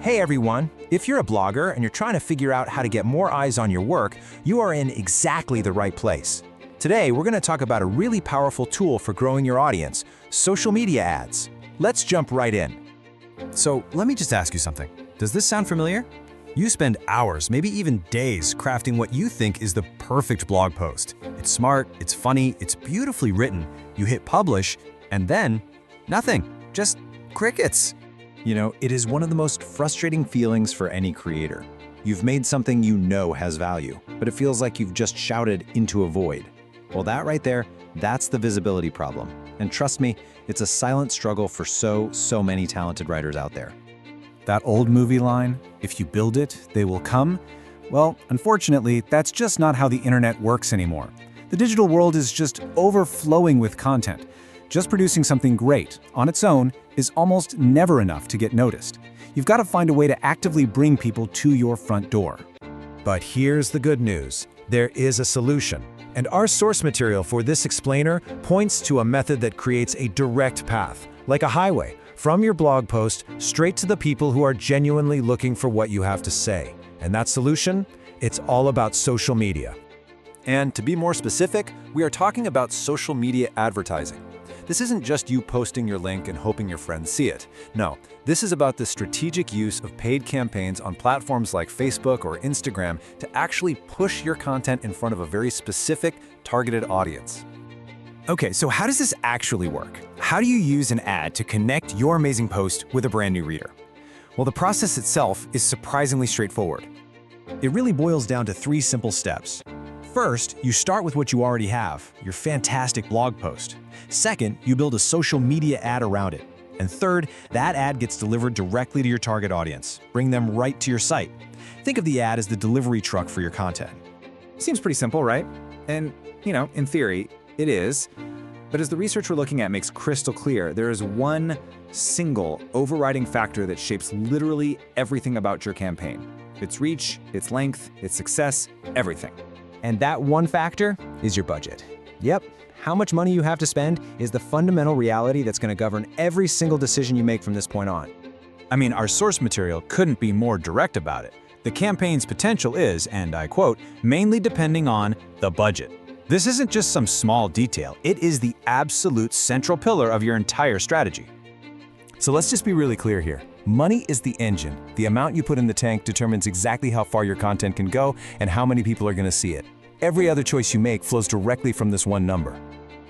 Hey everyone! If you're a blogger and you're trying to figure out how to get more eyes on your work, you are in exactly the right place. Today, we're going to talk about a really powerful tool for growing your audience, social media ads. Let's jump right in. So let me just ask you something. Does this sound familiar? You spend hours, maybe even days, crafting what you think is the perfect blog post. It's smart, it's funny, it's beautifully written. You hit publish, and then nothing, just crickets. You know, it is one of the most frustrating feelings for any creator. You've made something you know has value, but it feels like you've just shouted into a void. Well, that right there, that's the visibility problem. And trust me, it's a silent struggle for so many talented writers out there. That old movie line, if you build it, they will come. Well, unfortunately, that's just not how the internet works anymore. The digital world is just overflowing with content. Just producing something great on its own is almost never enough to get noticed. You've got to find a way to actively bring people to your front door. But here's the good news. There is a solution. And our source material for this explainer points to a method that creates a direct path, like a highway, from your blog post straight to the people who are genuinely looking for what you have to say. And that solution? It's all about social media. And to be more specific, we are talking about social media advertising. This isn't just you posting your link and hoping your friends see it. No, this is about the strategic use of paid campaigns on platforms like Facebook or Instagram to actually push your content in front of a very specific, targeted audience. Okay, so how does this actually work? How do you use an ad to connect your amazing post with a brand new reader? Well, the process itself is surprisingly straightforward. It really boils down to 3 simple steps. First, you start with what you already have, your fantastic blog post. Second, you build a social media ad around it. And third, that ad gets delivered directly to your target audience. Bring them right to your site. Think of the ad as the delivery truck for your content. Seems pretty simple, right? And, in theory, it is. But as the research we're looking at makes crystal clear, there is one single overriding factor that shapes literally everything about your campaign. Its reach, its length, its success, everything. And that one factor is your budget. Yep, how much money you have to spend is the fundamental reality that's going to govern every single decision you make from this point on. I mean, our source material couldn't be more direct about it. The campaign's potential is, and I quote, mainly depending on the budget. This isn't just some small detail, it is the absolute central pillar of your entire strategy. So let's just be really clear here. Money is the engine. The amount you put in the tank determines exactly how far your content can go and how many people are going to see it. Every other choice you make flows directly from this one number.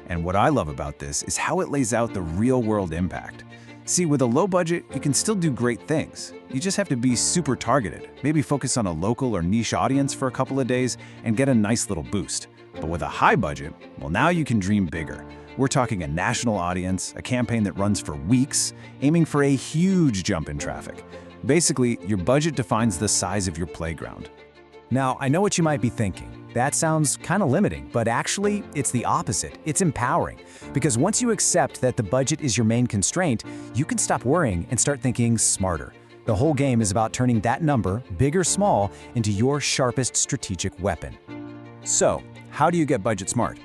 And what I love about this is how it lays out the real-world impact. See, with a low budget, you can still do great things. You just have to be super targeted, maybe focus on a local or niche audience for a couple of days and get a nice little boost. But with a high budget, well, now you can dream bigger. We're talking a national audience, a campaign that runs for weeks, aiming for a huge jump in traffic. Basically, your budget defines the size of your playground. Now, I know what you might be thinking. That sounds kind of limiting, but actually, it's the opposite. It's empowering. Because once you accept that the budget is your main constraint, you can stop worrying and start thinking smarter. The whole game is about turning that number, big or small, into your sharpest strategic weapon. So, how do you get budget smart?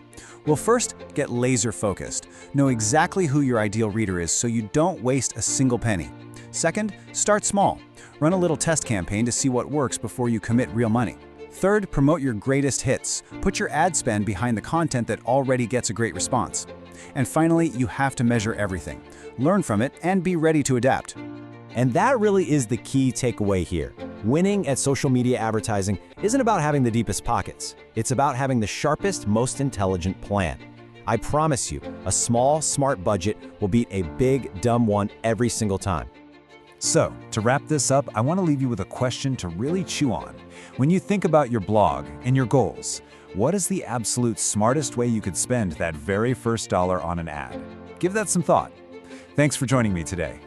Well, first, get laser focused. Know exactly who your ideal reader is so you don't waste a single penny. Second, start small. Run a little test campaign to see what works before you commit real money. Third, promote your greatest hits. Put your ad spend behind the content that already gets a great response. And finally, you have to measure everything. Learn from it and be ready to adapt. And that really is the key takeaway here. Winning at social media advertising isn't about having the deepest pockets. It's about having the sharpest, most intelligent plan. I promise you, a small, smart budget will beat a big, dumb one every single time. So, to wrap this up, I want to leave you with a question to really chew on. When you think about your blog and your goals, what is the absolute smartest way you could spend that very first dollar on an ad? Give that some thought. Thanks for joining me today.